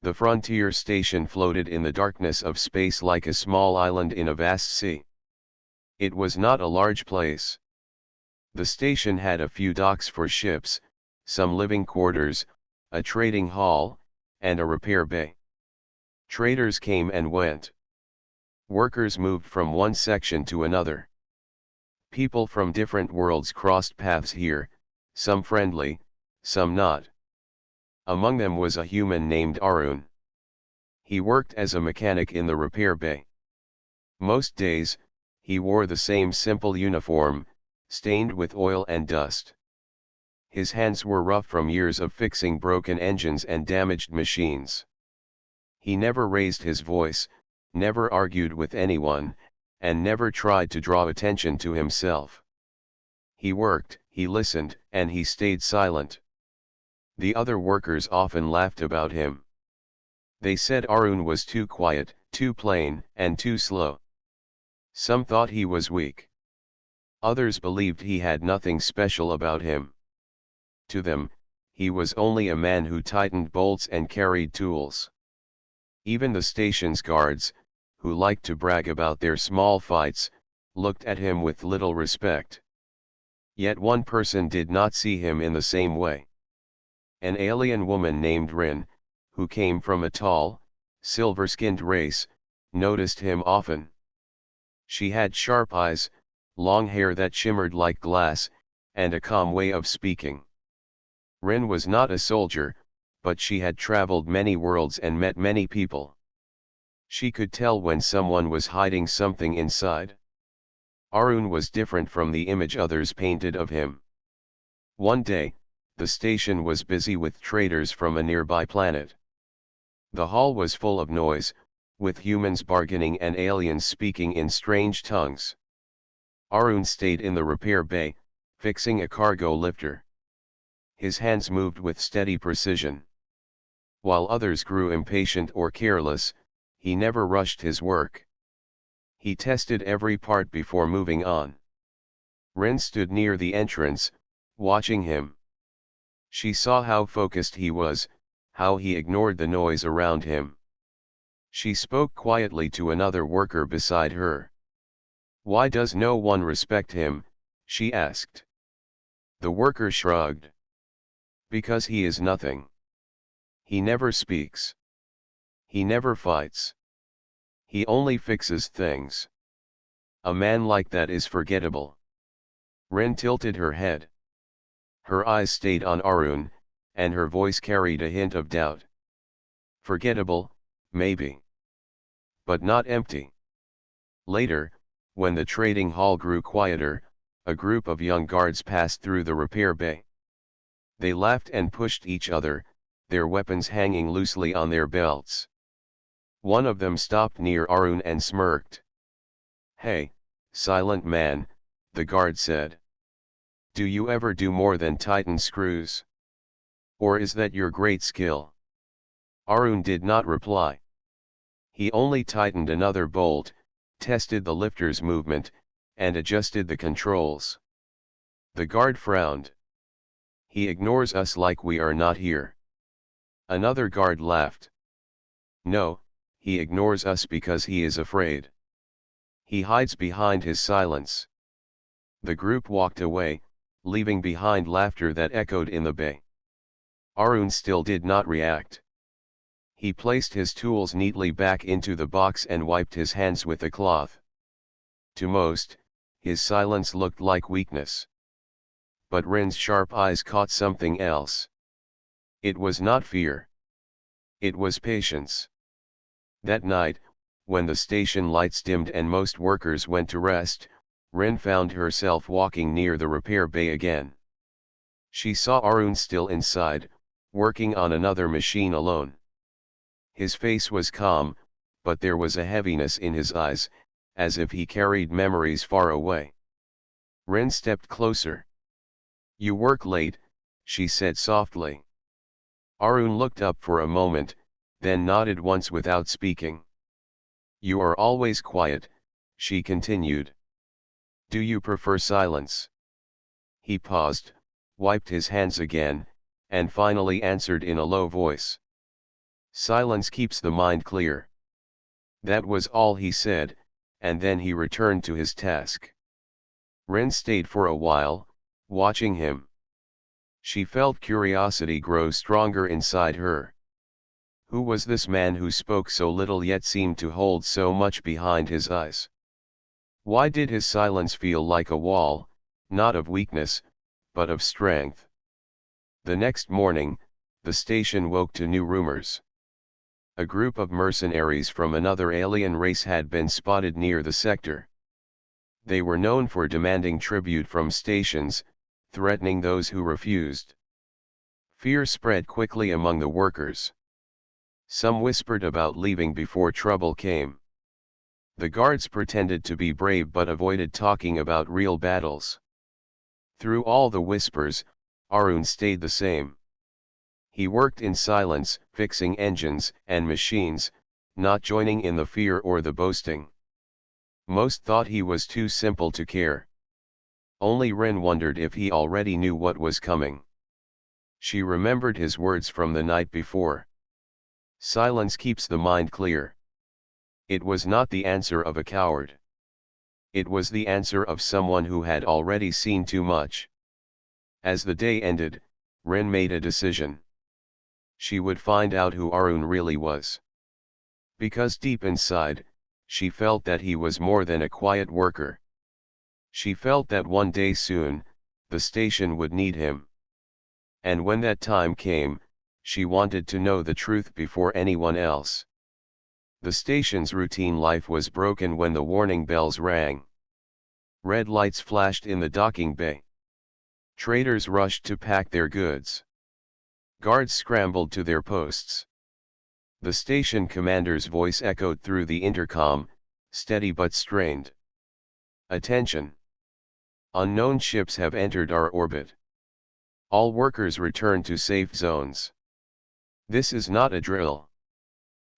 The frontier station floated in the darkness of space like a small island in a vast sea. It was not a large place. The station had a few docks for ships, some living quarters, a trading hall, and a repair bay. Traders came and went. Workers moved from one section to another. People from different worlds crossed paths here, some friendly, some not. Among them was a human named Arun. He worked as a mechanic in the repair bay. Most days, he wore the same simple uniform, stained with oil and dust. His hands were rough from years of fixing broken engines and damaged machines. He never raised his voice, never argued with anyone, and never tried to draw attention to himself. He worked, he listened, and he stayed silent. The other workers often laughed about him. They said Arun was too quiet, too plain, and too slow. Some thought he was weak. Others believed he had nothing special about him. To them, he was only a man who tightened bolts and carried tools. Even the station's guards, who liked to brag about their small fights, looked at him with little respect. Yet one person did not see him in the same way. An alien woman named Rin, who came from a tall, silver-skinned race, noticed him often. She had sharp eyes, long hair that shimmered like glass, and a calm way of speaking. Rin was not a soldier, but she had traveled many worlds and met many people. She could tell when someone was hiding something inside. Arun was different from the image others painted of him. One day, the station was busy with traders from a nearby planet. The hall was full of noise, with humans bargaining and aliens speaking in strange tongues. Arun stayed in the repair bay, fixing a cargo lifter. His hands moved with steady precision. While others grew impatient or careless, he never rushed his work. He tested every part before moving on. Rin stood near the entrance, watching him. She saw how focused he was, how he ignored the noise around him. She spoke quietly to another worker beside her. "Why does no one respect him?" she asked. The worker shrugged. "Because he is nothing. He never speaks. He never fights. He only fixes things. A man like that is forgettable." Rin tilted her head. Her eyes stayed on Arun, and her voice carried a hint of doubt. "Forgettable, maybe. But not empty." Later, when the trading hall grew quieter, a group of young guards passed through the repair bay. They laughed and pushed each other, their weapons hanging loosely on their belts. One of them stopped near Arun and smirked. "Hey, silent man," the guard said. "Do you ever do more than tighten screws? Or is that your great skill?" Arun did not reply. He only tightened another bolt, tested the lifter's movement, and adjusted the controls. The guard frowned. "He ignores us like we are not here." Another guard laughed. "No, he ignores us because he is afraid. He hides behind his silence." The group walked away, leaving behind laughter that echoed in the bay. Arun still did not react. He placed his tools neatly back into the box and wiped his hands with a cloth. To most, his silence looked like weakness. But Rin's sharp eyes caught something else. It was not fear. It was patience. That night, when the station lights dimmed and most workers went to rest, Rin found herself walking near the repair bay again. She saw Arun still inside, working on another machine alone. His face was calm, but there was a heaviness in his eyes, as if he carried memories far away. Rin stepped closer. "You work late," she said softly. Arun looked up for a moment, then nodded once without speaking. "You are always quiet," she continued. "Do you prefer silence?" He paused, wiped his hands again, and finally answered in a low voice. Silence keeps the mind clear. That was all he said, and then he returned to his task. Ren stayed for a while, watching him. She felt curiosity grow stronger inside her. Who was this man who spoke so little yet seemed to hold so much behind his eyes? Why did his silence feel like a wall, not of weakness, but of strength? The next morning, the station woke to new rumors. A group of mercenaries from another alien race had been spotted near the sector. They were known for demanding tribute from stations, threatening those who refused. Fear spread quickly among the workers. Some whispered about leaving before trouble came. The guards pretended to be brave but avoided talking about real battles. Through all the whispers, Arun stayed the same. He worked in silence, fixing engines and machines, not joining in the fear or the boasting. Most thought he was too simple to care. Only Ren wondered if he already knew what was coming. She remembered his words from the night before. Silence keeps the mind clear. It was not the answer of a coward. It was the answer of someone who had already seen too much. As the day ended, Ren made a decision. She would find out who Arun really was. Because deep inside, she felt that he was more than a quiet worker. She felt that one day soon, the station would need him. And when that time came, she wanted to know the truth before anyone else. The station's routine life was broken when the warning bells rang. Red lights flashed in the docking bay. Traders rushed to pack their goods. Guards scrambled to their posts. The station commander's voice echoed through the intercom, steady but strained. Attention! Unknown ships have entered our orbit. All workers return to safe zones. This is not a drill.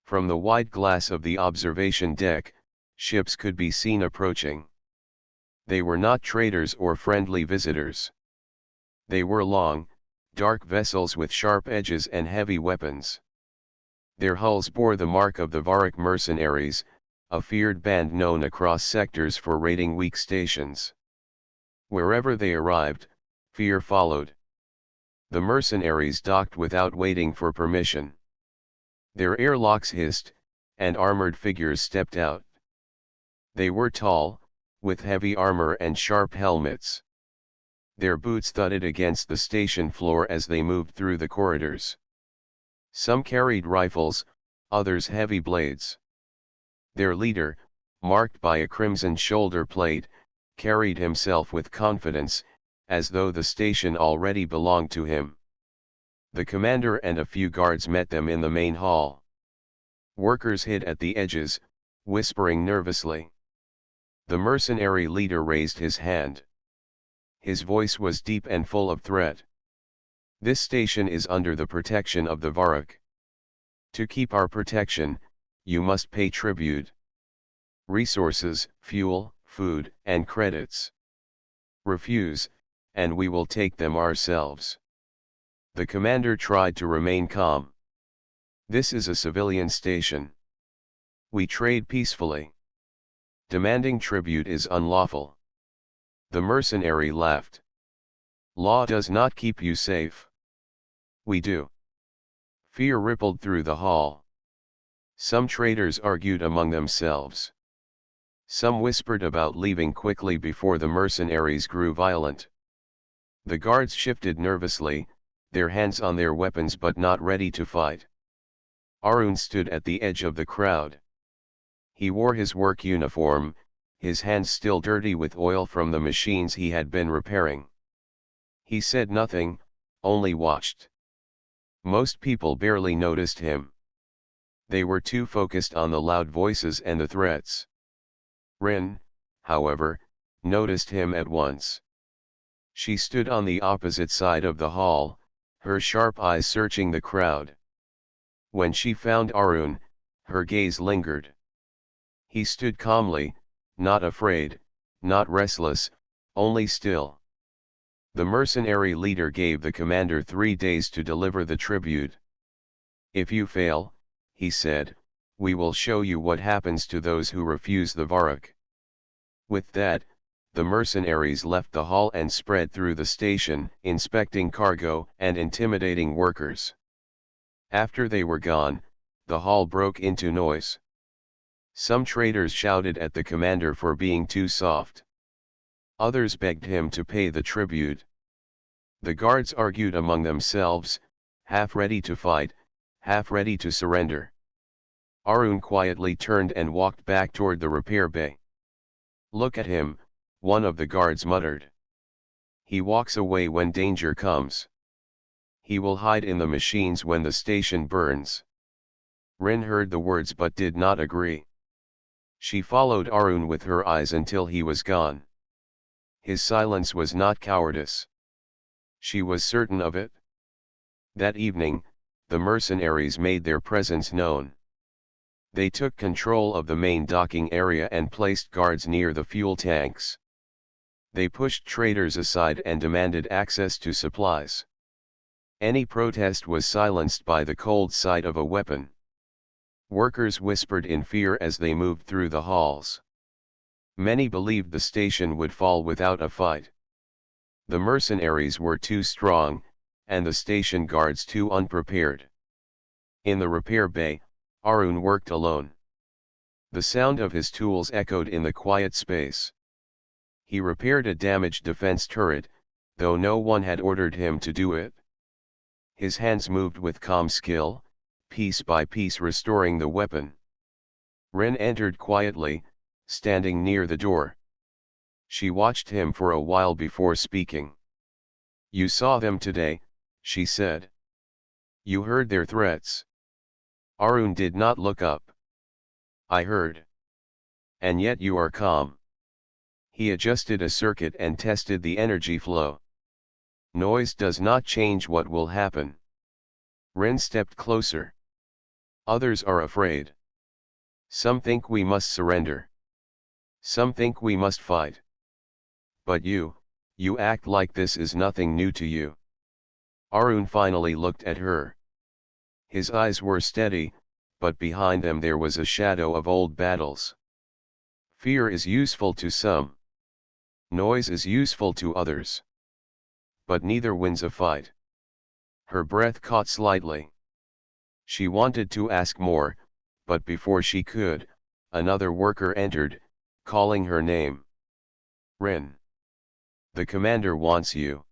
From the wide glass of the observation deck, ships could be seen approaching. They were not traders or friendly visitors. They were long, dark vessels with sharp edges and heavy weapons. Their hulls bore the mark of the Varrock mercenaries, a feared band known across sectors for raiding weak stations. Wherever they arrived, fear followed. The mercenaries docked without waiting for permission. Their airlocks hissed, and armored figures stepped out. They were tall, with heavy armor and sharp helmets. Their boots thudded against the station floor as they moved through the corridors. Some carried rifles, others heavy blades. Their leader, marked by a crimson shoulder plate, carried himself with confidence, as though the station already belonged to him. The commander and a few guards met them in the main hall. Workers hid at the edges, whispering nervously. The mercenary leader raised his hand. His voice was deep and full of threat. This station is under the protection of the Varrock. To keep our protection, you must pay tribute. Resources, fuel, food, and credits. Refuse, and we will take them ourselves. The commander tried to remain calm. This is a civilian station. We trade peacefully. Demanding tribute is unlawful. The mercenary laughed. Law does not keep you safe. We do. Fear rippled through the hall. Some traders argued among themselves. Some whispered about leaving quickly before the mercenaries grew violent. The guards shifted nervously, their hands on their weapons but not ready to fight. Arun stood at the edge of the crowd. He wore his work uniform, his hands still dirty with oil from the machines he had been repairing. He said nothing, only watched. Most people barely noticed him. They were too focused on the loud voices and the threats. Ren, however, noticed him at once. She stood on the opposite side of the hall, her sharp eyes searching the crowd. When she found Arun, her gaze lingered. He stood calmly, not afraid, not restless, only still. The mercenary leader gave the commander 3 days to deliver the tribute. If you fail, he said, "we will show you what happens to those who refuse the Varrock." With that, the mercenaries left the hall and spread through the station, inspecting cargo and intimidating workers. After they were gone, the hall broke into noise. Some traders shouted at the commander for being too soft. Others begged him to pay the tribute. The guards argued among themselves, half ready to fight, half ready to surrender. Arun quietly turned and walked back toward the repair bay. "Look at him," one of the guards muttered. "He walks away when danger comes. He will hide in the machines when the station burns." Rin heard the words but did not agree. She followed Arun with her eyes until he was gone. His silence was not cowardice. She was certain of it. That evening, the mercenaries made their presence known. They took control of the main docking area and placed guards near the fuel tanks. They pushed traders aside and demanded access to supplies. Any protest was silenced by the cold sight of a weapon. Workers whispered in fear as they moved through the halls. Many believed the station would fall without a fight. The mercenaries were too strong, and the station guards too unprepared. In the repair bay, Arun worked alone. The sound of his tools echoed in the quiet space. He repaired a damaged defense turret, though no one had ordered him to do it. His hands moved with calm skill, piece by piece restoring the weapon. Ren entered quietly, standing near the door. She watched him for a while before speaking. "You saw them today," she said. "You heard their threats." Arun did not look up. "I heard. And yet you are calm." He adjusted a circuit and tested the energy flow. "Noise does not change what will happen." Ren stepped closer. "Others are afraid. Some think we must surrender. Some think we must fight. But you act like this is nothing new to you." Arun finally looked at her. His eyes were steady, but behind them there was a shadow of old battles. "Fear is useful to some. Noise is useful to others. But neither wins a fight." Her breath caught slightly. She wanted to ask more, but before she could, another worker entered, calling her name. "Rin. The commander wants you.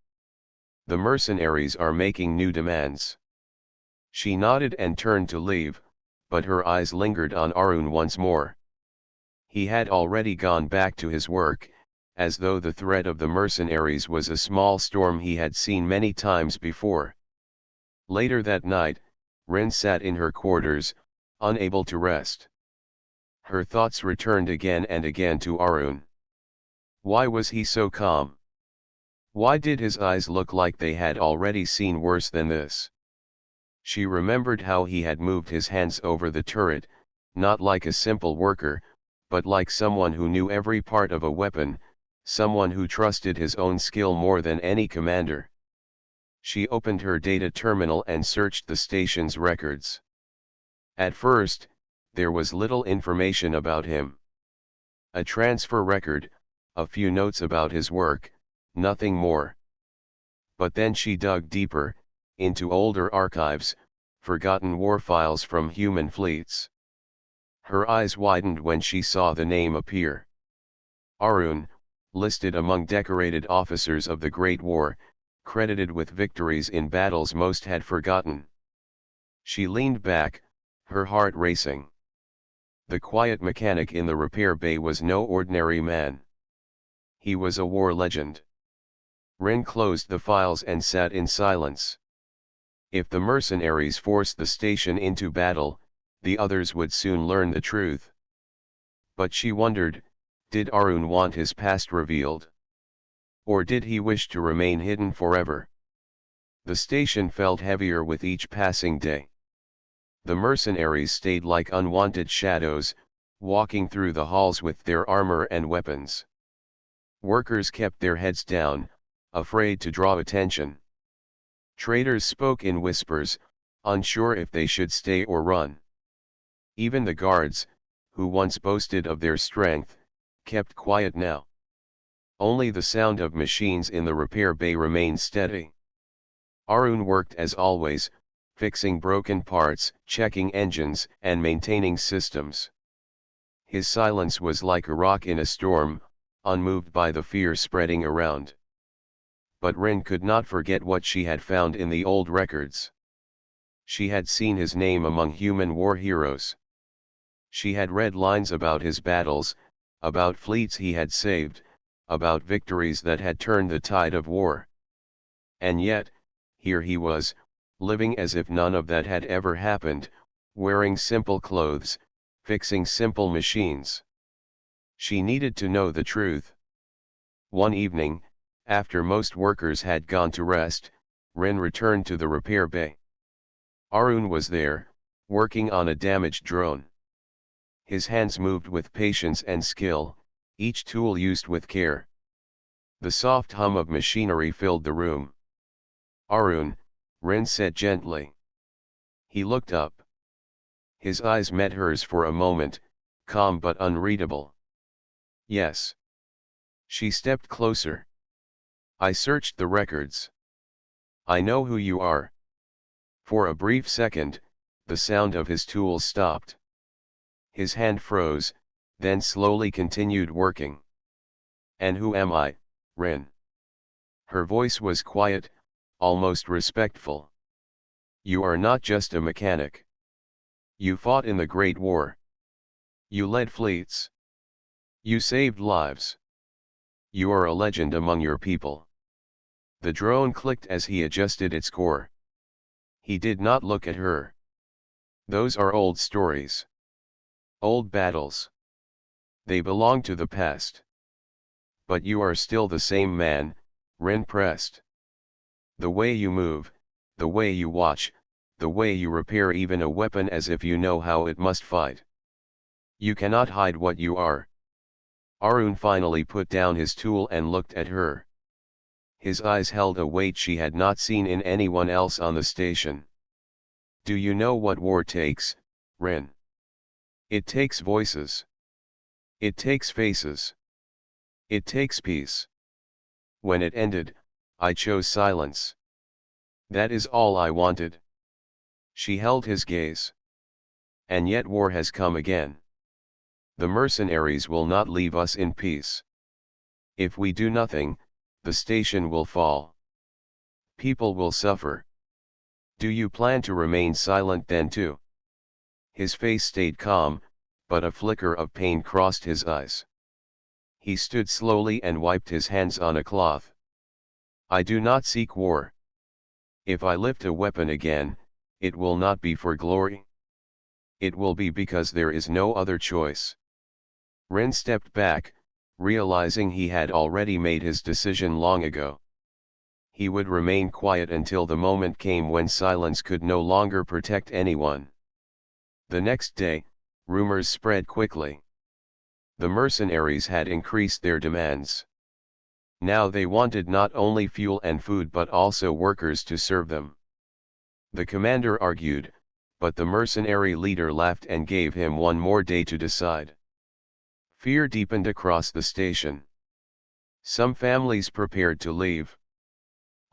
The mercenaries are making new demands." She nodded and turned to leave, but her eyes lingered on Arun once more. He had already gone back to his work, as though the threat of the mercenaries was a small storm he had seen many times before. Later that night, Rin sat in her quarters, unable to rest. Her thoughts returned again and again to Arun. Why was he so calm? Why did his eyes look like they had already seen worse than this? She remembered how he had moved his hands over the turret, not like a simple worker, but like someone who knew every part of a weapon, someone who trusted his own skill more than any commander. She opened her data terminal and searched the station's records. At first, there was little information about him. A transfer record, a few notes about his work, nothing more. But then she dug deeper, into older archives, forgotten war files from human fleets. Her eyes widened when she saw the name appear. Arun, listed among decorated officers of the Great War, credited with victories in battles most had forgotten. She leaned back, her heart racing. The quiet mechanic in the repair bay was no ordinary man. He was a war legend. Rin closed the files and sat in silence. If the mercenaries forced the station into battle, the others would soon learn the truth. But she wondered, did Arun want his past revealed? Or did he wish to remain hidden forever? The station felt heavier with each passing day. The mercenaries stayed like unwanted shadows, walking through the halls with their armor and weapons. Workers kept their heads down, afraid to draw attention. Traders spoke in whispers, unsure if they should stay or run. Even the guards, who once boasted of their strength, kept quiet now. Only the sound of machines in the repair bay remained steady. Arun worked as always, fixing broken parts, checking engines, and maintaining systems. His silence was like a rock in a storm, unmoved by the fear spreading around. But Rin could not forget what she had found in the old records. She had seen his name among human war heroes. She had read lines about his battles, about fleets he had saved, about victories that had turned the tide of war. And yet, here he was, living as if none of that had ever happened, wearing simple clothes, fixing simple machines. She needed to know the truth. One evening, after most workers had gone to rest, Rin returned to the repair bay. Arun was there, working on a damaged drone. His hands moved with patience and skill, each tool used with care. The soft hum of machinery filled the room. "Arun," Rin said gently. He looked up. His eyes met hers for a moment, calm but unreadable. "Yes." She stepped closer. "I searched the records. I know who you are." For a brief second, the sound of his tools stopped. His hand froze, then slowly continued working. "And who am I, Rin?" Her voice was quiet, almost respectful. "You are not just a mechanic. You fought in the Great War. You led fleets. You saved lives. You are a legend among your people." The drone clicked as he adjusted its core. He did not look at her. "Those are old stories. Old battles. They belong to the past. But you are still the same man," Rin pressed. "The way you move, the way you watch, the way you repair even a weapon as if you know how it must fight. You cannot hide what you are." Arun finally put down his tool and looked at her. His eyes held a weight she had not seen in anyone else on the station. "Do you know what war takes, Rin? It takes voices. It takes faces. It takes peace. When it ended, I chose silence. That is all I wanted." She held his gaze. "And yet war has come again. The mercenaries will not leave us in peace. If we do nothing, the station will fall. People will suffer. Do you plan to remain silent then too?" His face stayed calm, but a flicker of pain crossed his eyes. He stood slowly and wiped his hands on a cloth. "I do not seek war. If I lift a weapon again, it will not be for glory. It will be because there is no other choice." Ren stepped back, realizing he had already made his decision long ago. He would remain quiet until the moment came when silence could no longer protect anyone. The next day, rumors spread quickly. The mercenaries had increased their demands. Now they wanted not only fuel and food but also workers to serve them. The commander argued, but the mercenary leader laughed and gave him one more day to decide. Fear deepened across the station. Some families prepared to leave.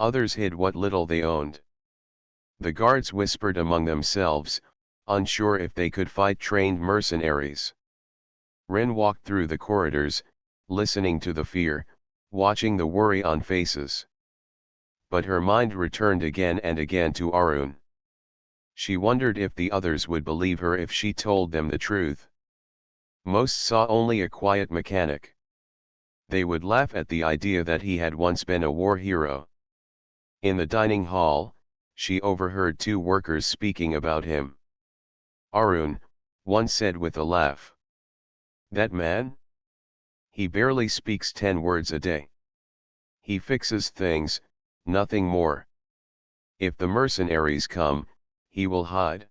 Others hid what little they owned. The guards whispered among themselves, unsure if they could fight trained mercenaries. Ren walked through the corridors, listening to the fear, watching the worry on faces. But her mind returned again and again to Arun. She wondered if the others would believe her if she told them the truth. Most saw only a quiet mechanic. They would laugh at the idea that he had once been a war hero. In the dining hall, she overheard two workers speaking about him. "Arun," one said with a laugh. "That man? He barely speaks 10 words a day. He fixes things, nothing more. If the mercenaries come, he will hide."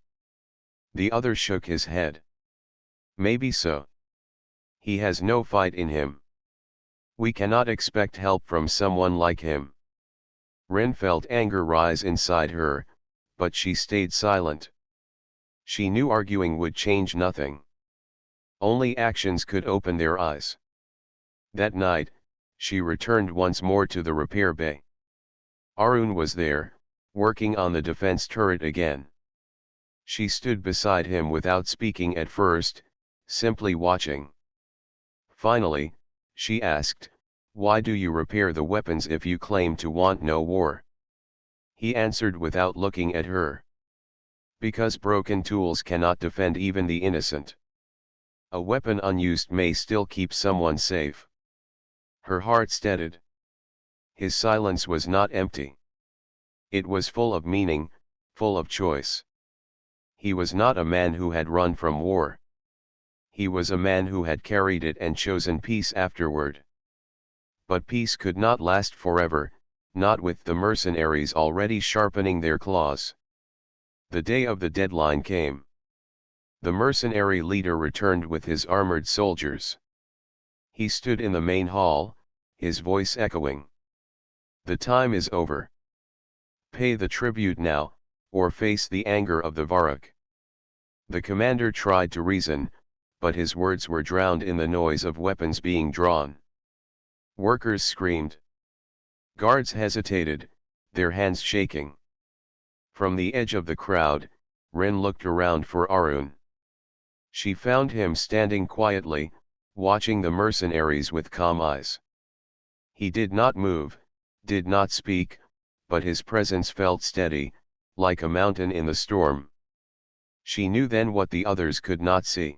The other shook his head. "Maybe so. He has no fight in him. We cannot expect help from someone like him." Ren felt anger rise inside her, but she stayed silent. She knew arguing would change nothing. Only actions could open their eyes. That night, she returned once more to the repair bay. Arun was there, working on the defense turret again. She stood beside him without speaking at first, simply watching. Finally, she asked, "Why do you repair the weapons if you claim to want no war?" He answered without looking at her. "Because broken tools cannot defend even the innocent. A weapon unused may still keep someone safe." Her heart steadied. His silence was not empty. It was full of meaning, full of choice. He was not a man who had run from war. He was a man who had carried it and chosen peace afterward. But peace could not last forever, not with the mercenaries already sharpening their claws. The day of the deadline came. The mercenary leader returned with his armored soldiers. He stood in the main hall, his voice echoing. "The time is over. Pay the tribute now, or face the anger of the Varrock." The commander tried to reason, but his words were drowned in the noise of weapons being drawn. Workers screamed. Guards hesitated, their hands shaking. From the edge of the crowd, Rin looked around for Arun. She found him standing quietly, watching the mercenaries with calm eyes. He did not move, did not speak, but his presence felt steady, like a mountain in the storm. She knew then what the others could not see.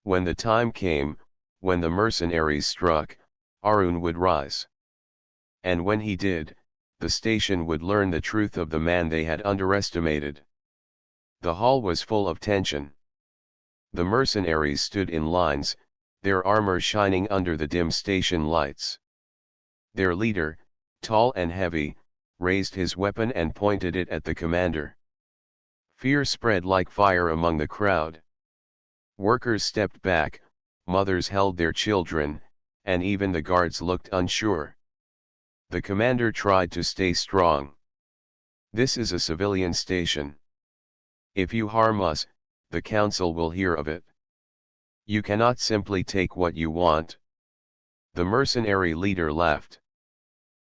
When the time came, when the mercenaries struck, Arun would rise. And when he did, the station would learn the truth of the man they had underestimated. The hall was full of tension. The mercenaries stood in lines, their armor shining under the dim station lights. Their leader, tall and heavy, raised his weapon and pointed it at the commander. Fear spread like fire among the crowd. Workers stepped back, mothers held their children, and even the guards looked unsure. The commander tried to stay strong. "This is a civilian station. If you harm us, the council will hear of it. You cannot simply take what you want." The mercenary leader laughed.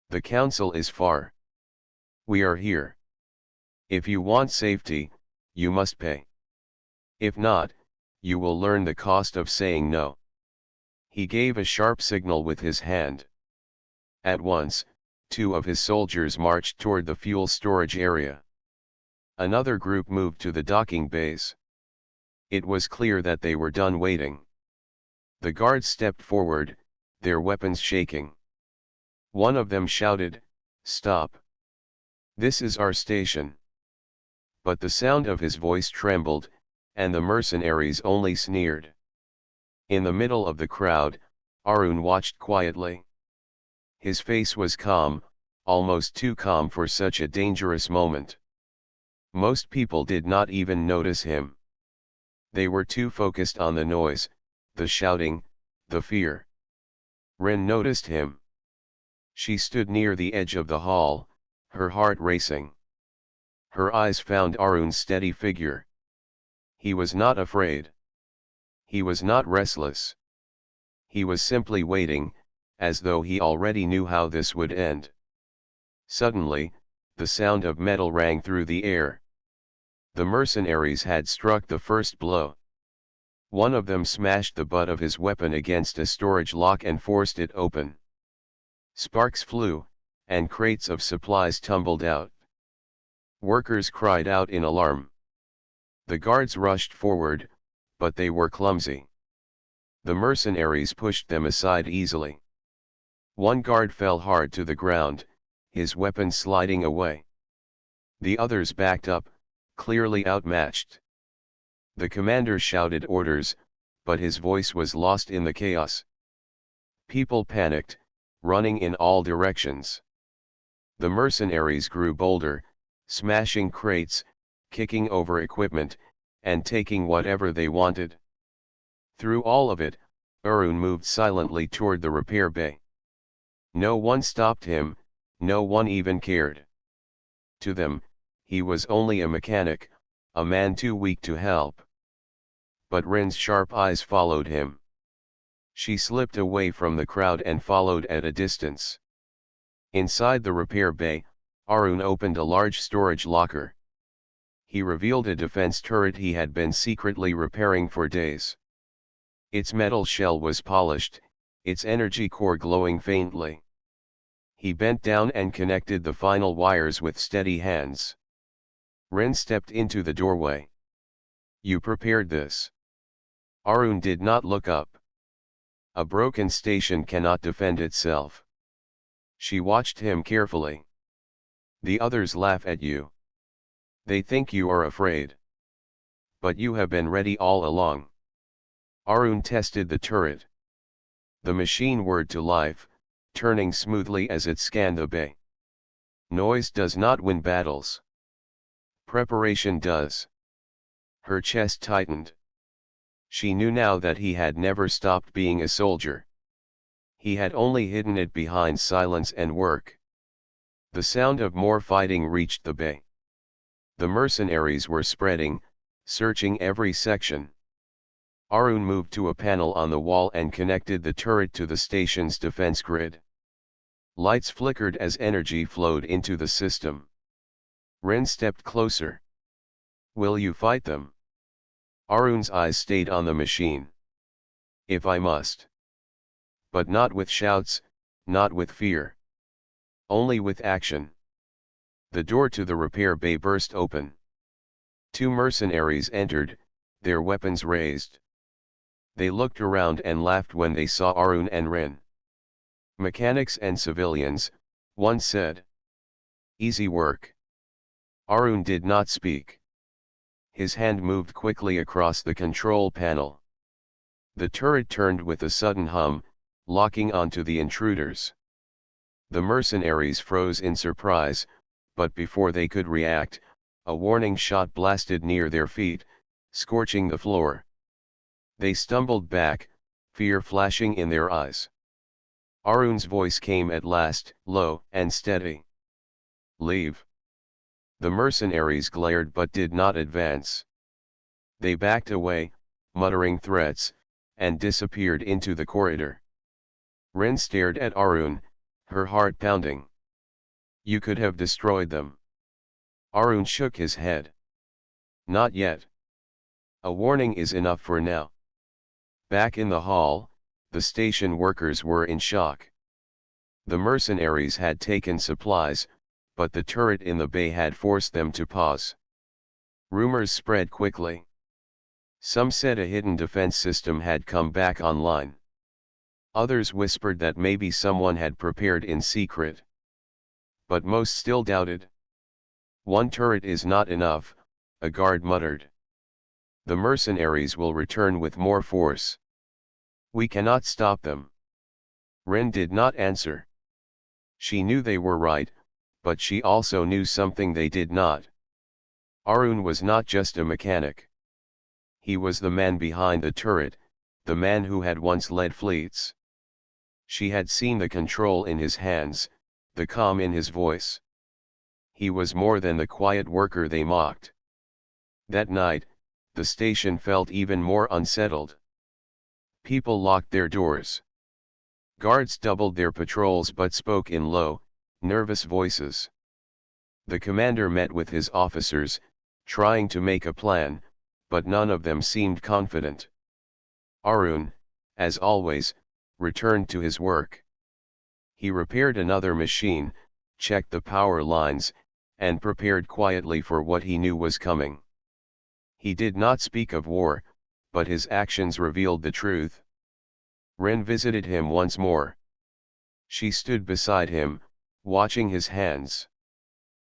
"The council is far. We are here. If you want safety, you must pay. If not, you will learn the cost of saying no." He gave a sharp signal with his hand. At once, 2 of his soldiers marched toward the fuel storage area. Another group moved to the docking bays. It was clear that they were done waiting. The guards stepped forward, their weapons shaking. One of them shouted, "Stop! This is our station." But the sound of his voice trembled, and the mercenaries only sneered. In the middle of the crowd, Arun watched quietly. His face was calm, almost too calm for such a dangerous moment. Most people did not even notice him. They were too focused on the noise, the shouting, the fear. Rin noticed him. She stood near the edge of the hall, her heart racing. Her eyes found Arun's steady figure. He was not afraid. He was not restless. He was simply waiting, as though he already knew how this would end. Suddenly, the sound of metal rang through the air. The mercenaries had struck the first blow. One of them smashed the butt of his weapon against a storage lock and forced it open. Sparks flew, and crates of supplies tumbled out. Workers cried out in alarm. The guards rushed forward, but they were clumsy. The mercenaries pushed them aside easily. One guard fell hard to the ground, his weapon sliding away. The others backed up, clearly outmatched. The commander shouted orders, but his voice was lost in the chaos. People panicked, running in all directions. The mercenaries grew bolder, smashing crates, kicking over equipment, and taking whatever they wanted. Through all of it, Arun moved silently toward the repair bay. No one stopped him, no one even cared. To them, he was only a mechanic, a man too weak to help. But Rin's sharp eyes followed him. She slipped away from the crowd and followed at a distance. Inside the repair bay, Arun opened a large storage locker. He revealed a defense turret he had been secretly repairing for days. Its metal shell was polished, its energy core glowing faintly. He bent down and connected the final wires with steady hands. Rin stepped into the doorway. "You prepared this?" Arun did not look up. "A broken station cannot defend itself." She watched him carefully. "The others laugh at you. They think you are afraid. But you have been ready all along." Arun tested the turret. The machine whirred to life, turning smoothly as it scanned the bay. Noise does not win battles. Preparation does. Her chest tightened. She knew now that he had never stopped being a soldier. He had only hidden it behind silence and work. The sound of more fighting reached the bay. The mercenaries were spreading, searching every section. Arun moved to a panel on the wall and connected the turret to the station's defense grid. Lights flickered as energy flowed into the system. Rin stepped closer. "Will you fight them?" Arun's eyes stayed on the machine. "If I must. But not with shouts, not with fear. Only with action." The door to the repair bay burst open. Two mercenaries entered, their weapons raised. They looked around and laughed when they saw Arun and Rin. "Mechanics and civilians," one said. "Easy work." Arun did not speak. His hand moved quickly across the control panel. The turret turned with a sudden hum, locking onto the intruders. The mercenaries froze in surprise, but before they could react, a warning shot blasted near their feet, scorching the floor. They stumbled back, fear flashing in their eyes. Arun's voice came at last, low and steady. "Leave." The mercenaries glared but did not advance. They backed away, muttering threats, and disappeared into the corridor. Rin stared at Arun, her heart pounding. "You could have destroyed them." Arun shook his head. "Not yet. A warning is enough for now." Back in the hall, the station workers were in shock. The mercenaries had taken supplies, but the turret in the bay had forced them to pause. Rumors spread quickly. Some said a hidden defense system had come back online. Others whispered that maybe someone had prepared in secret. But most still doubted. "One turret is not enough," a guard muttered. "The mercenaries will return with more force. We cannot stop them." Rin did not answer. She knew they were right, but she also knew something they did not. Arun was not just a mechanic. He was the man behind the turret, the man who had once led fleets. She had seen the control in his hands, the calm in his voice. He was more than the quiet worker they mocked. That night, the station felt even more unsettled. People locked their doors. Guards doubled their patrols but spoke in low, nervous voices. The commander met with his officers, trying to make a plan, but none of them seemed confident. Arun, as always, returned to his work. He repaired another machine, checked the power lines, and prepared quietly for what he knew was coming. He did not speak of war, but his actions revealed the truth. Rin visited him once more. She stood beside him, watching his hands.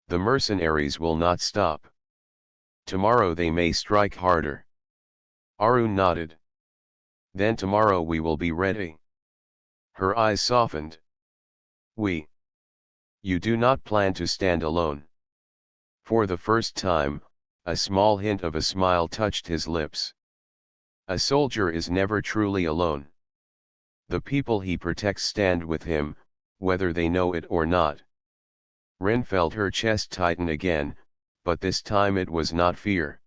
"The mercenaries will not stop. Tomorrow they may strike harder." Arun nodded. "Then tomorrow we will be ready." Her eyes softened. "We? You do not plan to stand alone." For the first time, a small hint of a smile touched his lips. A soldier is never truly alone. The people he protects stand with him, whether they know it or not. Rin felt her chest tighten again, but this time it was not fear.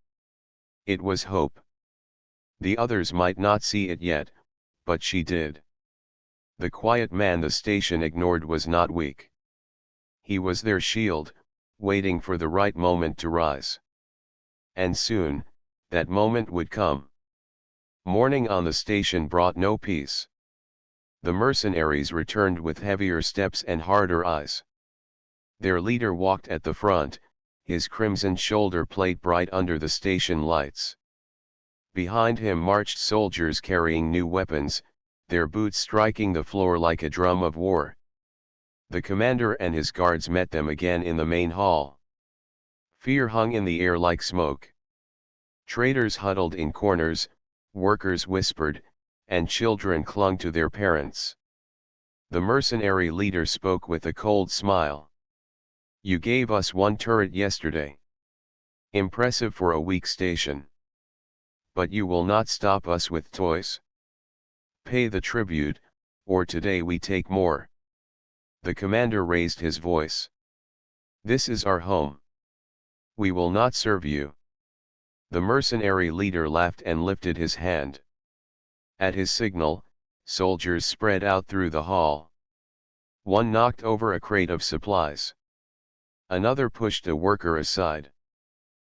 It was hope. The others might not see it yet, but she did. The quiet man the station ignored was not weak. He was their shield, waiting for the right moment to rise. And soon, that moment would come. Morning on the station brought no peace. The mercenaries returned with heavier steps and harder eyes. Their leader walked at the front, his crimson shoulder plate bright under the station lights. Behind him marched soldiers carrying new weapons, their boots striking the floor like a drum of war. The commander and his guards met them again in the main hall. Fear hung in the air like smoke. Traders huddled in corners, workers whispered, and children clung to their parents. The mercenary leader spoke with a cold smile. "You gave us one turret yesterday. Impressive for a weak station. But you will not stop us with toys. Pay the tribute, or today we take more." The commander raised his voice. "This is our home. We will not serve you." The mercenary leader laughed and lifted his hand. At his signal, soldiers spread out through the hall. One knocked over a crate of supplies. Another pushed a worker aside.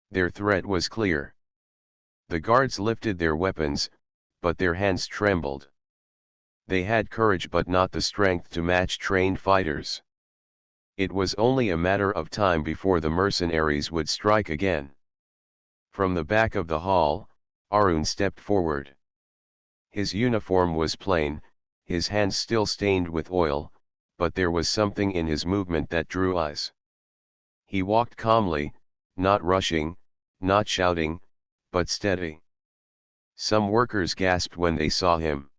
Their threat was clear. The guards lifted their weapons, but their hands trembled. They had courage but not the strength to match trained fighters. It was only a matter of time before the mercenaries would strike again. From the back of the hall, Arun stepped forward. His uniform was plain, his hands still stained with oil, but there was something in his movement that drew eyes. He walked calmly, not rushing, not shouting, but steady. Some workers gasped when they saw him.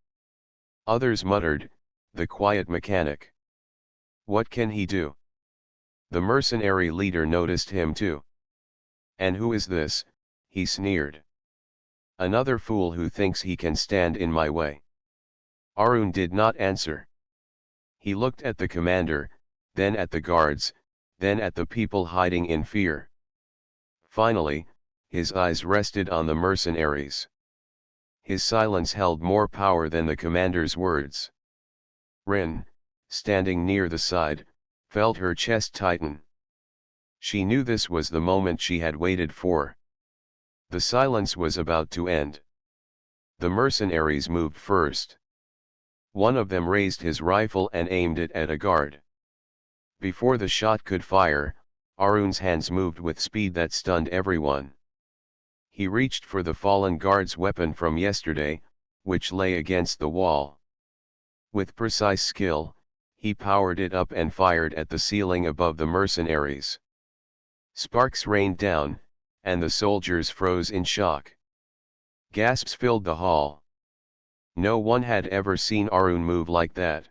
Others muttered, "The quiet mechanic. What can he do?" The mercenary leader noticed him too. "And who is this?" he sneered. "Another fool who thinks he can stand in my way." Arun did not answer. He looked at the commander, then at the guards, then at the people hiding in fear. Finally, his eyes rested on the mercenaries. His silence held more power than the commander's words. Rin, standing near the side, felt her chest tighten. She knew this was the moment she had waited for. The silence was about to end. The mercenaries moved first. One of them raised his rifle and aimed it at a guard. Before the shot could fire, Arun's hands moved with speed that stunned everyone. He reached for the fallen guard's weapon from yesterday, which lay against the wall. With precise skill, he powered it up and fired at the ceiling above the mercenaries. Sparks rained down, and the soldiers froze in shock. Gasps filled the hall. No one had ever seen Arun move like that.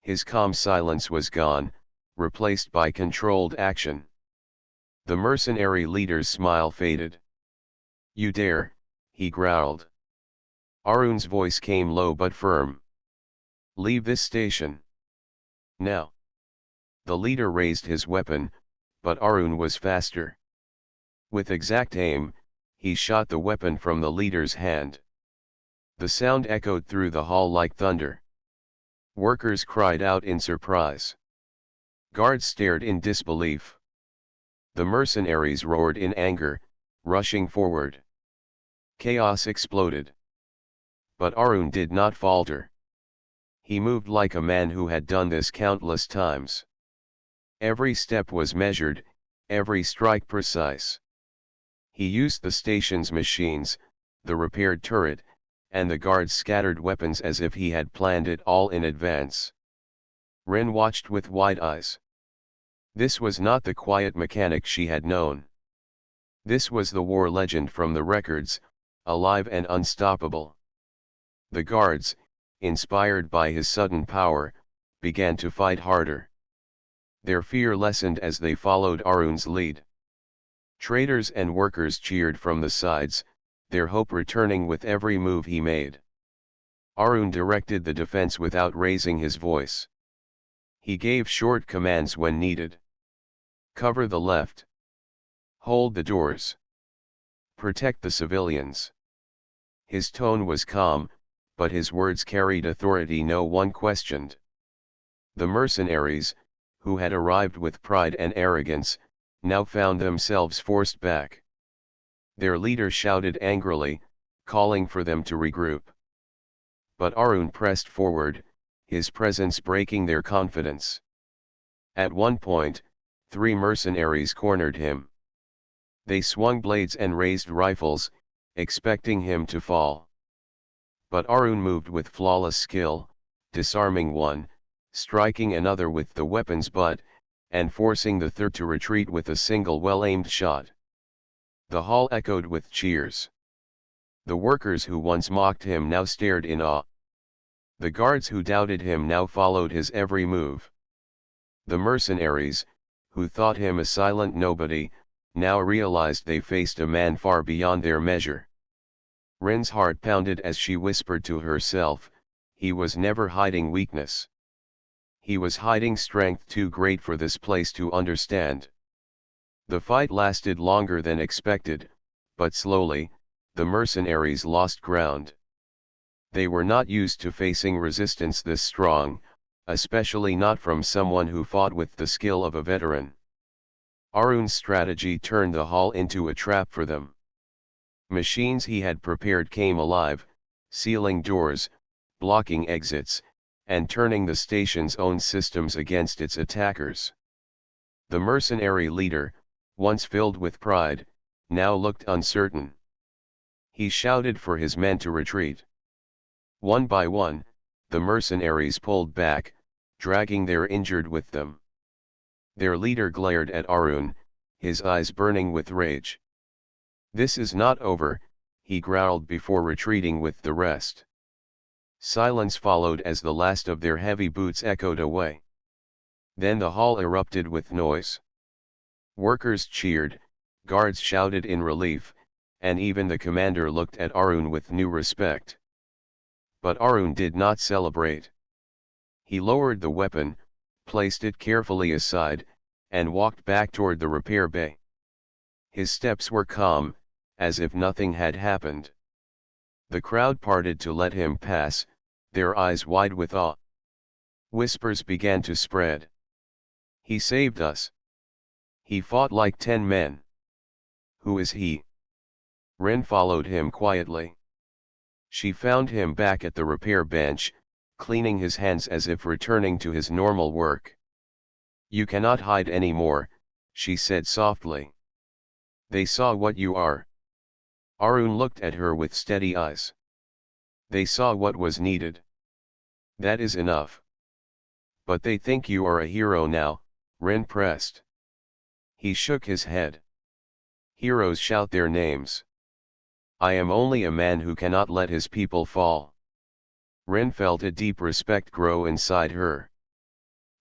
His calm silence was gone, replaced by controlled action. The mercenary leader's smile faded. "You dare," he growled. Arun's voice came low but firm. "Leave this station. Now." The leader raised his weapon, but Arun was faster. With exact aim, he shot the weapon from the leader's hand. The sound echoed through the hall like thunder. Workers cried out in surprise. Guards stared in disbelief. The mercenaries roared in anger, rushing forward. Chaos exploded. But Arun did not falter. He moved like a man who had done this countless times. Every step was measured, every strike precise. He used the station's machines, the repaired turret, and the guards' scattered weapons as if he had planned it all in advance. Rin watched with wide eyes. This was not the quiet mechanic she had known. This was the war legend from the records, alive and unstoppable. The guards, inspired by his sudden power, began to fight harder. Their fear lessened as they followed Arun's lead. Traders and workers cheered from the sides, their hope returning with every move he made. Arun directed the defense without raising his voice. He gave short commands when needed. "Cover the left. Hold the doors. Protect the civilians. His tone was calm, but his words carried authority no one questioned. The mercenaries, who had arrived with pride and arrogance, now found themselves forced back. Their leader shouted angrily, calling for them to regroup. But Arun pressed forward, his presence breaking their confidence. At one point, 3 mercenaries cornered him. They swung blades and raised rifles, expecting him to fall. But Arun moved with flawless skill, disarming one, striking another with the weapon's butt, and forcing the third to retreat with a single well-aimed shot. The hall echoed with cheers. The workers who once mocked him now stared in awe. The guards who doubted him now followed his every move. The mercenaries, who thought him a silent nobody, now realized they faced a man far beyond their measure. Rin's heart pounded as she whispered to herself, he was never hiding weakness. He was hiding strength too great for this place to understand. The fight lasted longer than expected, but slowly, the mercenaries lost ground. They were not used to facing resistance this strong, especially not from someone who fought with the skill of a veteran. Arun's strategy turned the hall into a trap for them. Machines he had prepared came alive, sealing doors, blocking exits, and turning the station's own systems against its attackers. The mercenary leader, once filled with pride, now looked uncertain. He shouted for his men to retreat. One by one, the mercenaries pulled back, dragging their injured with them. Their leader glared at Arun, his eyes burning with rage. "This is not over," he growled before retreating with the rest. Silence followed as the last of their heavy boots echoed away. Then the hall erupted with noise. Workers cheered, guards shouted in relief, and even the commander looked at Arun with new respect. But Arun did not celebrate. He lowered the weapon, placed it carefully aside, and walked back toward the repair bay. His steps were calm, as if nothing had happened. The crowd parted to let him pass, their eyes wide with awe. Whispers began to spread. "He saved us. He fought like 10 men. Who is he?" Rin followed him quietly. She found him back at the repair bench, cleaning his hands as if returning to his normal work. "You cannot hide anymore," she said softly. "They saw what you are." Arun looked at her with steady eyes. "They saw what was needed. That is enough." "But they think you are a hero now," Rin pressed. He shook his head. "Heroes shout their names. I am only a man who cannot let his people fall." Rin felt a deep respect grow inside her.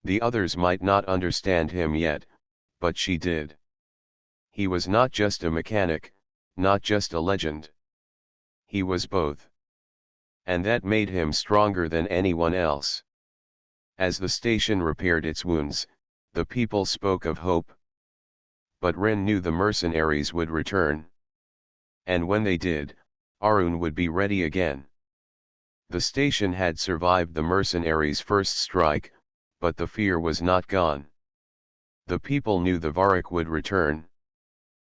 The others might not understand him yet, but she did. He was not just a mechanic, not just a legend. He was both. And that made him stronger than anyone else. As the station repaired its wounds, the people spoke of hope. But Rin knew the mercenaries would return. And when they did, Arun would be ready again. The station had survived the mercenaries' first strike, but the fear was not gone. The people knew the Varrock would return.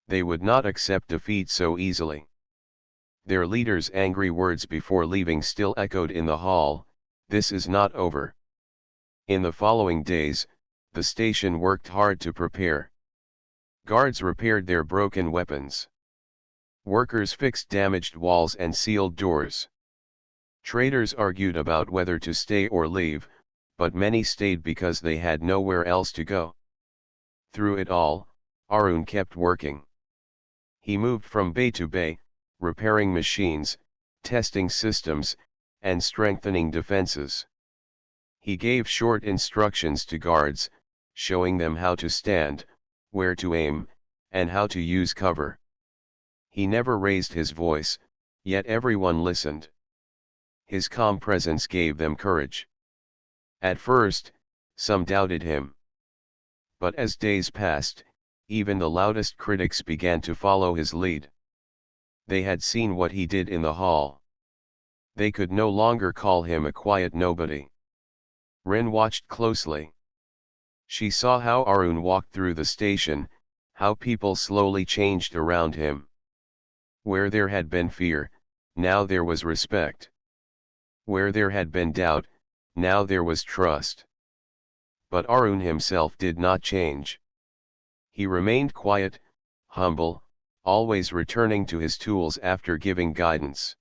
They would not accept defeat so easily. Their leader's angry words before leaving still echoed in the hall, "This is not over." In the following days, the station worked hard to prepare. Guards repaired their broken weapons. Workers fixed damaged walls and sealed doors. Traders argued about whether to stay or leave, but many stayed because they had nowhere else to go. Through it all, Arun kept working. He moved from bay to bay, repairing machines, testing systems, and strengthening defenses. He gave short instructions to guards, showing them how to stand, where to aim, and how to use cover. He never raised his voice, yet everyone listened. His calm presence gave them courage. At first, some doubted him. But as days passed, even the loudest critics began to follow his lead. They had seen what he did in the hall. They could no longer call him a quiet nobody. Rin watched closely. She saw how Arun walked through the station, how people slowly changed around him. Where there had been fear, now there was respect. Where there had been doubt, now there was trust. But Arun himself did not change. He remained quiet, humble, always returning to his tools after giving guidance.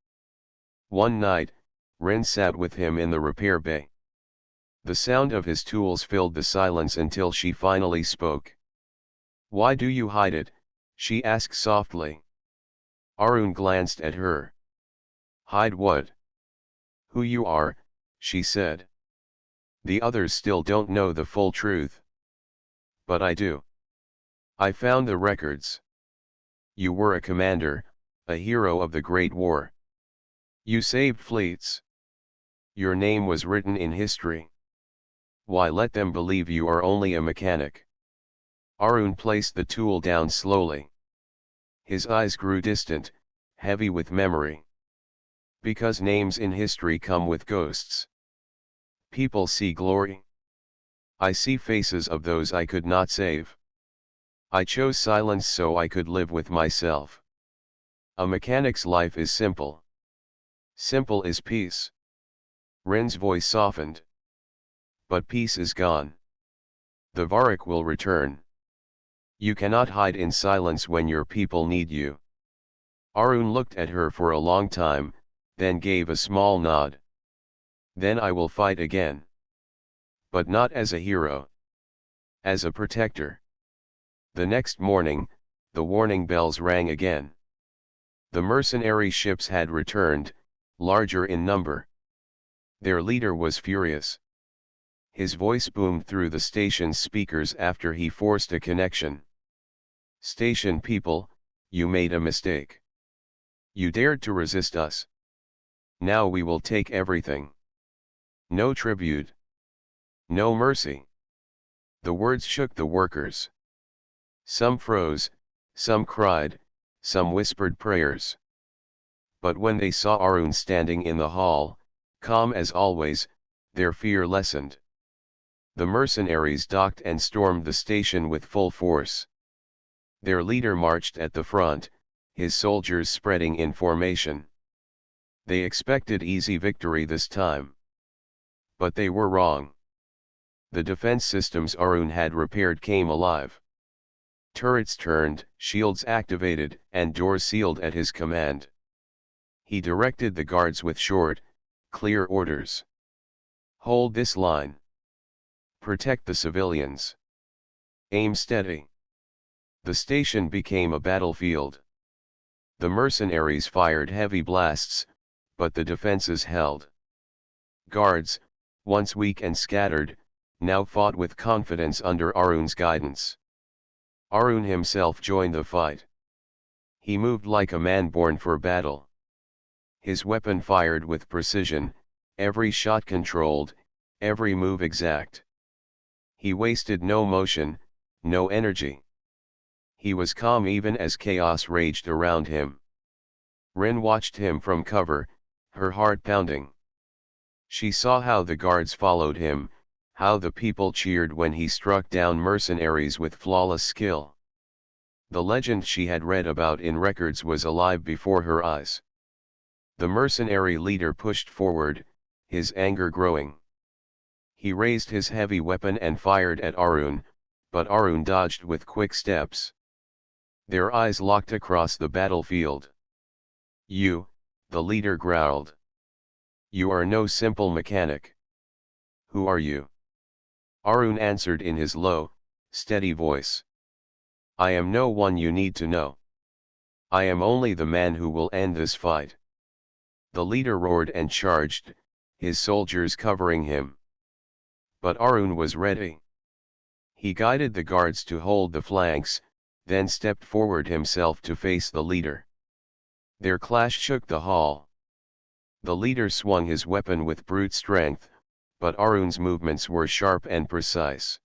One night, Rin sat with him in the repair bay. The sound of his tools filled the silence until she finally spoke. "Why do you hide it?" she asked softly. Arun glanced at her. "Hide what?" "Who you are," she said. "The others still don't know the full truth. But I do. I found the records. You were a commander, a hero of the Great War. You saved fleets. Your name was written in history. Why let them believe you are only a mechanic?" Arun placed the tool down slowly. His eyes grew distant, heavy with memory. "Because names in history come with ghosts. People see glory. I see faces of those I could not save. I chose silence so I could live with myself. A mechanic's life is simple. Simple is peace." Rin's voice softened. "But peace is gone. The Varrock will return. You cannot hide in silence when your people need you." Arun looked at her for a long time, then gave a small nod. "Then I will fight again. But not as a hero. As a protector." The next morning, the warning bells rang again. The mercenary ships had returned, larger in number. Their leader was furious. His voice boomed through the station's speakers after he forced a connection. "Station people, you made a mistake. You dared to resist us. Now we will take everything. No tribute. No mercy." The words shook the workers. Some froze, some cried, some whispered prayers. But when they saw Arun standing in the hall, calm as always, their fear lessened. The mercenaries docked and stormed the station with full force. Their leader marched at the front, his soldiers spreading in formation. They expected easy victory this time. But they were wrong. The defense systems Arun had repaired came alive. Turrets turned, shields activated, and doors sealed at his command. He directed the guards with short, clear orders. "Hold this line. Protect the civilians. Aim steady." The station became a battlefield. The mercenaries fired heavy blasts, but the defenses held. Guards, once weak and scattered, now fought with confidence under Arun's guidance. Arun himself joined the fight. He moved like a man born for battle. His weapon fired with precision, every shot controlled, every move exact. He wasted no motion, no energy. He was calm even as chaos raged around him. Rin watched him from cover, her heart pounding. She saw how the guards followed him, how the people cheered when he struck down mercenaries with flawless skill. The legend she had read about in records was alive before her eyes. The mercenary leader pushed forward, his anger growing. He raised his heavy weapon and fired at Arun, but Arun dodged with quick steps. Their eyes locked across the battlefield. "You," the leader growled. "You are no simple mechanic. Who are you?" Arun answered in his low, steady voice. "I am no one you need to know. I am only the man who will end this fight." The leader roared and charged, his soldiers covering him. But Arun was ready. He guided the guards to hold the flanks, then stepped forward himself to face the leader. Their clash shook the hall. The leader swung his weapon with brute strength, but Arun's movements were sharp and precise.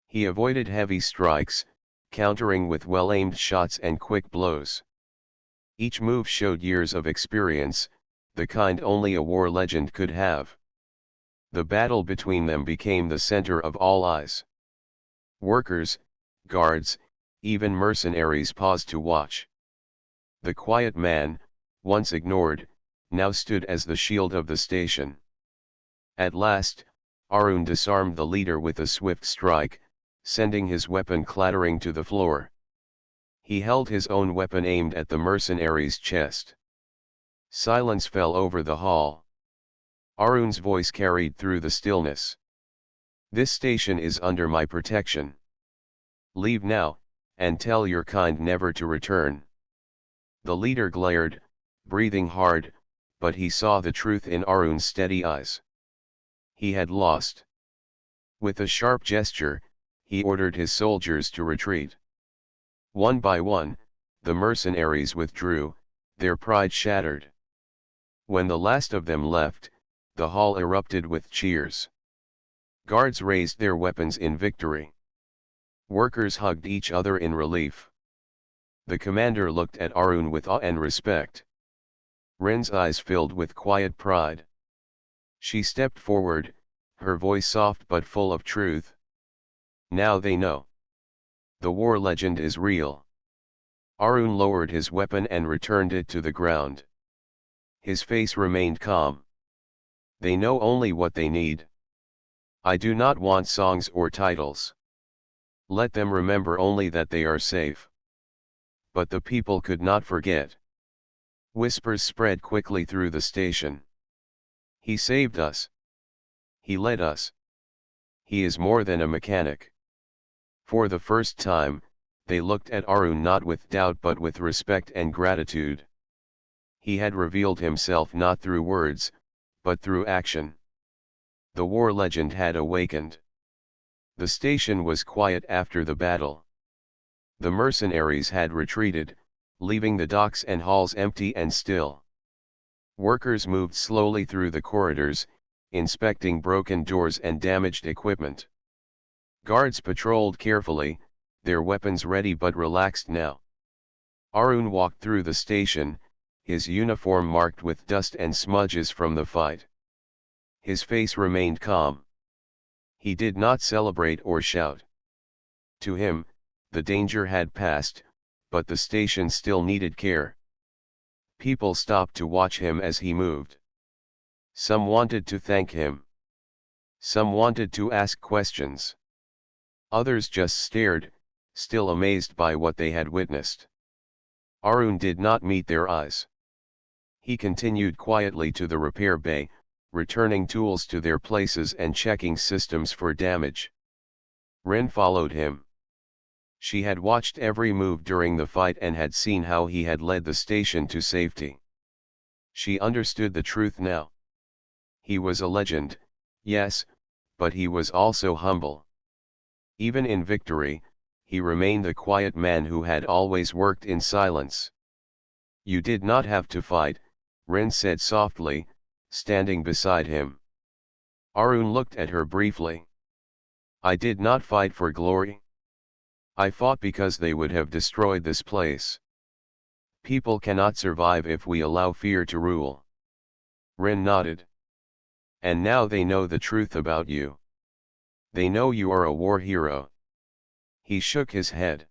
He avoided heavy strikes, countering with well-aimed shots and quick blows. Each move showed years of experience, the kind only a war legend could have. The battle between them became the center of all eyes. Workers, guards, even mercenaries paused to watch. The quiet man, once ignored, now stood as the shield of the station. At last, Arun disarmed the leader with a swift strike, sending his weapon clattering to the floor. He held his own weapon aimed at the mercenary's chest. Silence fell over the hall. Arun's voice carried through the stillness. "This station is under my protection. Leave now, and tell your kind never to return." The leader glared, breathing hard, but he saw the truth in Arun's steady eyes. He had lost. With a sharp gesture, he ordered his soldiers to retreat. One by one, the mercenaries withdrew, their pride shattered. When the last of them left, the hall erupted with cheers. Guards raised their weapons in victory. Workers hugged each other in relief. The commander looked at Arun with awe and respect. Ren's eyes filled with quiet pride. She stepped forward, her voice soft but full of truth. "Now they know. The war legend is real." Arun lowered his weapon and returned it to the ground. His face remained calm. "They know only what they need. I do not want songs or titles. Let them remember only that they are safe." But the people could not forget. Whispers spread quickly through the station. "He saved us. He led us. He is more than a mechanic." For the first time, they looked at Arun not with doubt but with respect and gratitude. He had revealed himself not through words, but through action. The war legend had awakened. The station was quiet after the battle. The mercenaries had retreated, leaving the docks and halls empty and still. Workers moved slowly through the corridors, inspecting broken doors and damaged equipment. Guards patrolled carefully, their weapons ready but relaxed now. Arun walked through the station, his uniform marked with dust and smudges from the fight. His face remained calm. He did not celebrate or shout. To him, the danger had passed, but the station still needed care. People stopped to watch him as he moved. Some wanted to thank him. Some wanted to ask questions. Others just stared, still amazed by what they had witnessed. Arun did not meet their eyes. He continued quietly to the repair bay, returning tools to their places and checking systems for damage. Ren followed him. She had watched every move during the fight and had seen how he had led the station to safety. She understood the truth now. He was a legend, yes, but he was also humble. Even in victory, he remained the quiet man who had always worked in silence. "You did not have to fight," Ren said softly, standing beside him. Arun looked at her briefly. "I did not fight for glory. I fought because they would have destroyed this place. People cannot survive if we allow fear to rule." Ren nodded. "And now they know the truth about you. They know you are a war hero." He shook his head.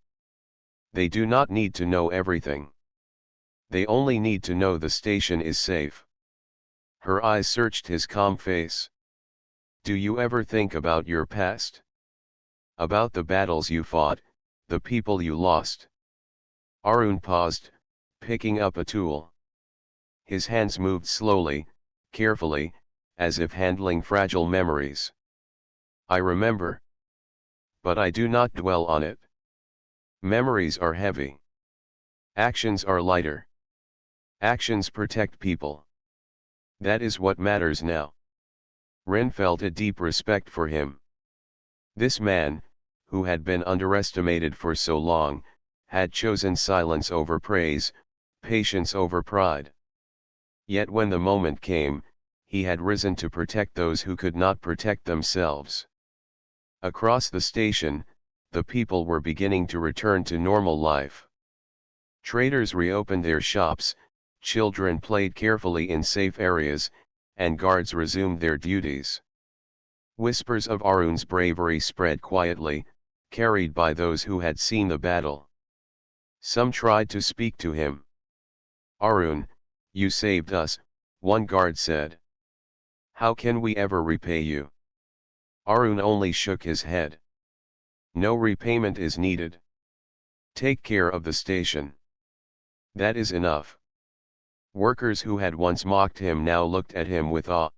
"They do not need to know everything. They only need to know the station is safe." Her eyes searched his calm face. "Do you ever think about your past? About the battles you fought, the people you lost?" Arun paused, picking up a tool. His hands moved slowly, carefully, as if handling fragile memories. "I remember. But I do not dwell on it. Memories are heavy. Actions are lighter. Actions protect people. That is what matters now." Ren felt a deep respect for him. This man, who had been underestimated for so long, had chosen silence over praise, patience over pride. Yet when the moment came, he had risen to protect those who could not protect themselves. Across the station, the people were beginning to return to normal life. Traders reopened their shops, children played carefully in safe areas, and guards resumed their duties. Whispers of Arun's bravery spread quietly, carried by those who had seen the battle. Some tried to speak to him. "Arun, you saved us," one guard said. "How can we ever repay you?" Arun only shook his head. "No repayment is needed. Take care of the station. That is enough." Workers who had once mocked him now looked at him with awe.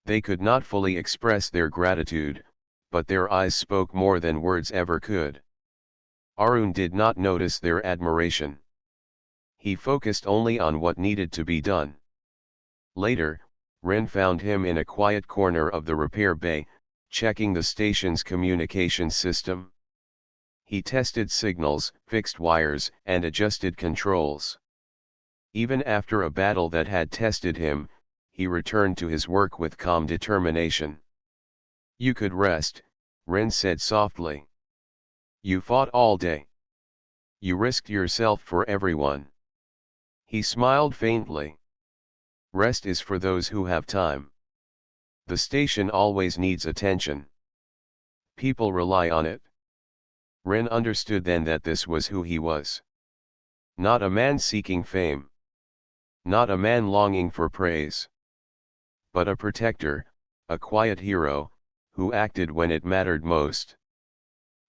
They could not fully express their gratitude, but their eyes spoke more than words ever could. Arun did not notice their admiration. He focused only on what needed to be done. Later, Ren found him in a quiet corner of the repair bay, checking the station's communication system. He tested signals, fixed wires, and adjusted controls. Even after a battle that had tested him, he returned to his work with calm determination. "You could rest," Ren said softly. "You fought all day. You risked yourself for everyone." He smiled faintly. "Rest is for those who have time. The station always needs attention. People rely on it." Ren understood then that this was who he was. Not a man seeking fame. Not a man longing for praise. But a protector, a quiet hero, who acted when it mattered most.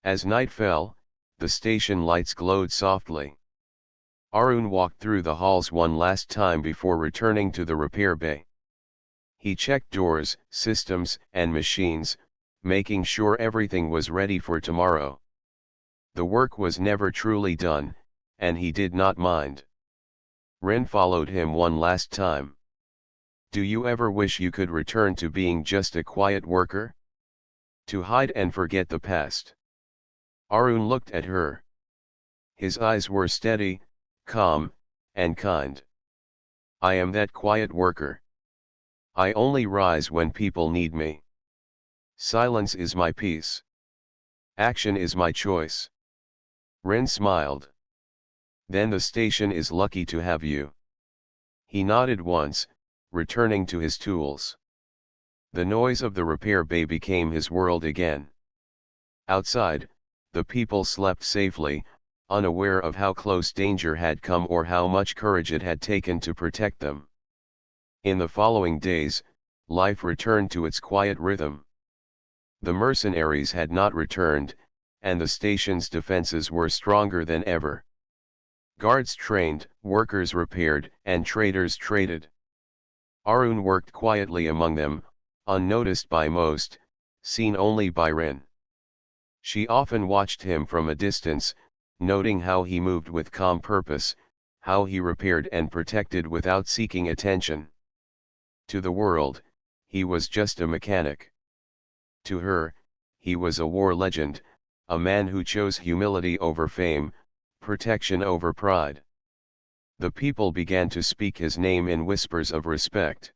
As night fell, the station lights glowed softly. Arun walked through the halls one last time before returning to the repair bay. He checked doors, systems, and machines, making sure everything was ready for tomorrow. The work was never truly done, and he did not mind. Ren followed him one last time. "Do you ever wish you could return to being just a quiet worker? To hide and forget the past?" Arun looked at her. His eyes were steady, calm, and kind. "I am that quiet worker. I only rise when people need me. Silence is my peace. Action is my choice." Ren smiled. "Then the station is lucky to have you." He nodded once, returning to his tools. The noise of the repair bay became his world again. Outside, the people slept safely, unaware of how close danger had come or how much courage it had taken to protect them. In the following days, life returned to its quiet rhythm. The mercenaries had not returned, and the station's defenses were stronger than ever. Guards trained, workers repaired, and traders traded. Arun worked quietly among them, unnoticed by most, seen only by Ren. She often watched him from a distance, noting how he moved with calm purpose, how he repaired and protected without seeking attention. To the world, he was just a mechanic. To her, he was a war legend, a man who chose humility over fame, protection over pride. The people began to speak his name in whispers of respect.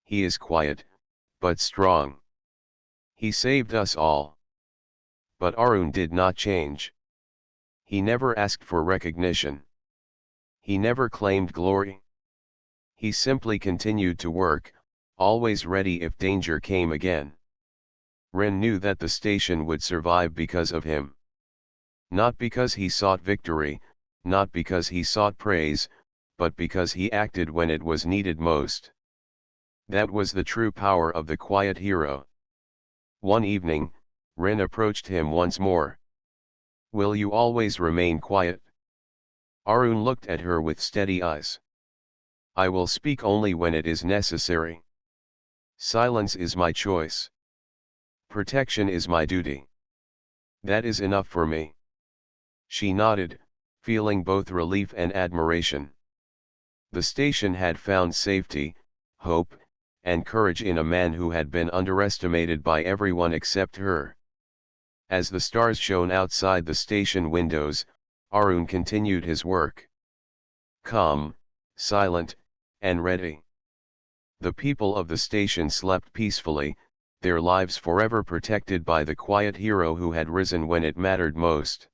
"He is quiet, but strong. He saved us all." But Arun did not change. He never asked for recognition. He never claimed glory. He simply continued to work, always ready if danger came again. Ren knew that the station would survive because of him. Not because he sought victory, not because he sought praise, but because he acted when it was needed most. That was the true power of the quiet hero. One evening, Ren approached him once more. "Will you always remain quiet?" Arun looked at her with steady eyes. "I will speak only when it is necessary. Silence is my choice. Protection is my duty. That is enough for me." She nodded, feeling both relief and admiration. The station had found safety, hope, and courage in a man who had been underestimated by everyone except her. As the stars shone outside the station windows, Arun continued his work. Calm, silent, and ready. The people of the station slept peacefully, their lives forever protected by the quiet hero who had risen when it mattered most.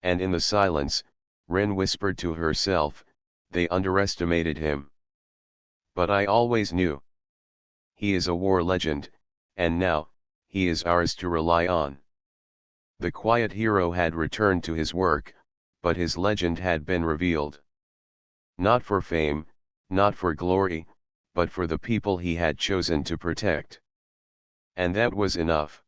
And in the silence, Ren whispered to herself, they underestimated him. But I always knew. He is a war legend, and now, he is ours to rely on. The quiet hero had returned to his work, but his legend had been revealed. Not for fame, not for glory, but for the people he had chosen to protect. And that was enough.